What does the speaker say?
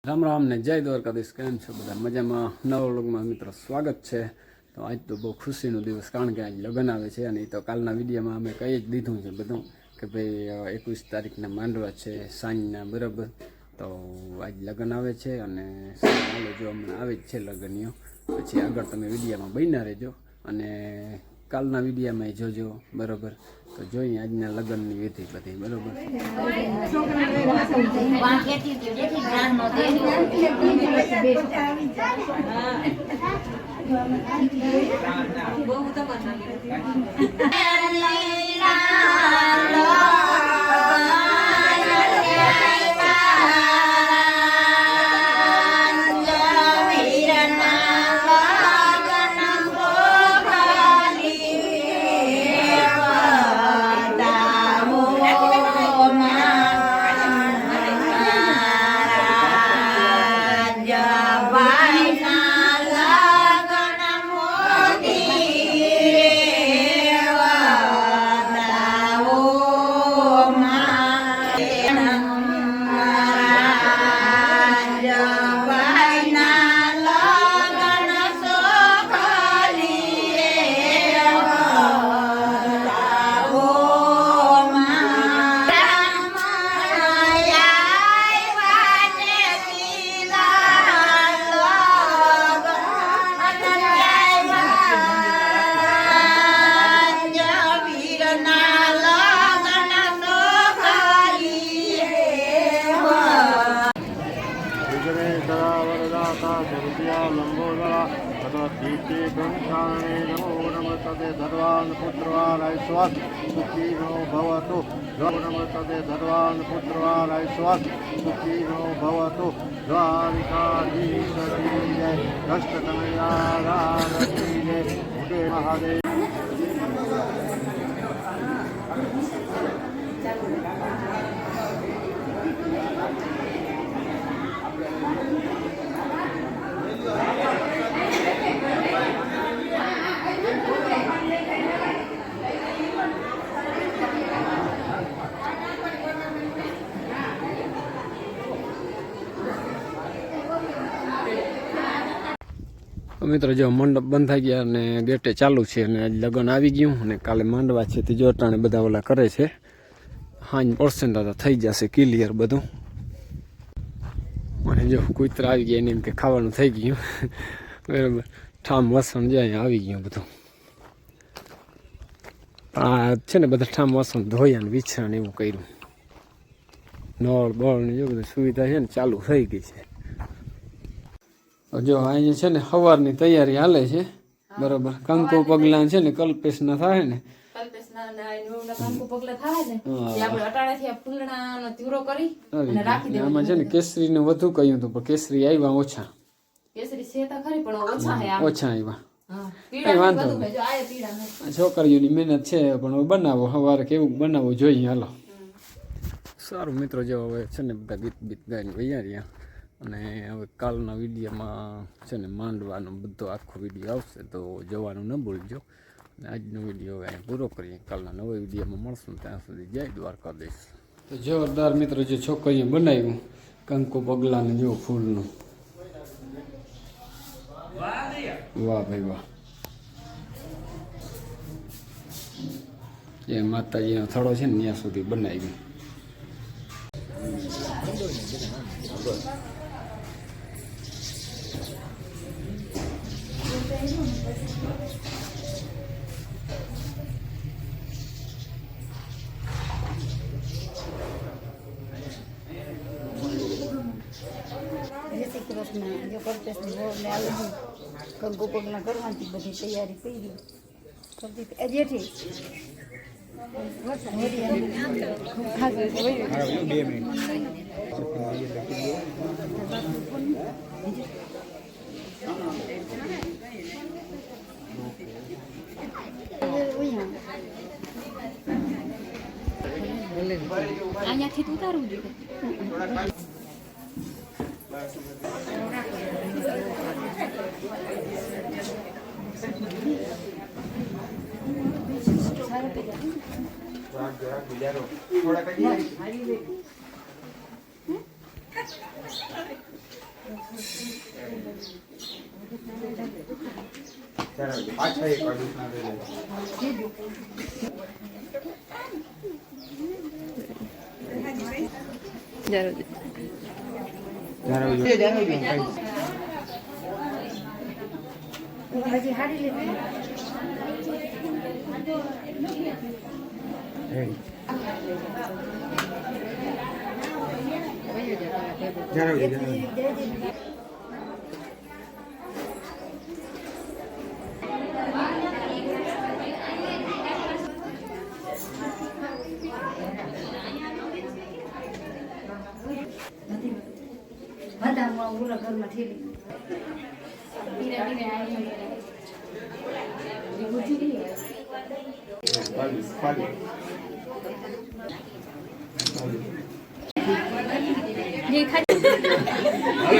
રામ રામ ને જય દ્વારકાધીશ. કેમ છો બધા? મજામાં? નવા વ્લોગમાં મિત્રો સ્વાગત છે. તો આજ તો બહુ ખુશીનો દિવસ, કારણ કે આજ લગ્ન આવે છે. અને એ તો કાલના વિડીયોમાં અમે કહી જ દીધું છે બધું કે ભાઈ 21 તારીખના માંડવા છે સાંજના, બરાબર. તો આજ લગ્ન આવે છે અને હાલો જો હમણાં આવે જ છે લગ્નીઓ. પછી આગળ તમે વિડીયોમાં બન્યા રહેજો અને કાલના વિડીયોમાં જોજો, બરાબર. તો જોઈએ આજના લગ્નની વિધિ બધી, બરાબર. धर्वान् सुखीनो भवतु नमस्ते धर्वान् पुत्रवान् सुखीनो भवतु द्वारिकाधीश जय कष्टकमयाराधीय महादेव। મિત્રો જો મંડપ બંધ થઈ ગયા અને ગેટે ચાલુ છે અને આજ લગ્ન આવી ગયું અને કાલે માંડવા છે તે જો અટાણે બધા ઓલા કરે છે. હાંજ પર્સન્ટ તો થઈ જશે ક્લિયર બધું. અને જો કૂતરા આવી ગયા એને એમ કે ખાવાનું થઈ ગયું, બરાબર. ઠામ વાસણ જે અહીંયા આવી ગયું બધું. આ છે ને બધા ઠામ વાસણ ધોયા ને વિછરણ એવું કર્યું. નળ બળ ને જો બધી સુવિધા છે ને ચાલુ થઈ ગઈ છે. જો અહીંયા છે ને સવારની તૈયારી હાલે છે, બરોબર. કંકુ પગલા છે ને કલ્પેશ ના થાય ને, આમાં છે ને કેસરી નું વધુ કહ્યું હતું પણ કેસરી આવ્યા ઓછા, ઓછા આવ્યા. કઈ વાંધો નહીં, છોકરીઓની મહેનત છે પણ બનાવો સવારે કેવું બનાવવું જોઈએ. હાલો સારું મિત્રો, જો હવે છે ને બધા ગીત બીત ગાઈને વૈયા રહ્યા. અને હવે કાલના વિડીયોમાં છે ને માંડવાનો બધો આખો વિડીયો આવશે, તો જોવાનું ન ભૂલજો. અને આજનો વિડીયો હવે અહીં પૂરો કરીએ. કાલના નવા વિડીયોમાં મળશું, ત્યાં સુધી જય દ્વારકાધીશ. તો જોરદાર મિત્રો જે છોકરીએ બનાવ્યું કંકુ પગલાને જો ફૂલનું, વાહ ભાઈ વાહ. એ માતાજીનો થડો છે ને ત્યાં સુધી બનાવ્યું. જો કલ્પેશની વહુને આવી કંકુ પગલા કરવાની બધી તૈયારી કરી જેઠી અહીંયાથી ઉતારવું જોઈએ. થોડા પાછા એક વાગ્યું ના દે હજી હારી લીધી બધા ઓલા ઘરમાં ઠેલી જે ખાઈ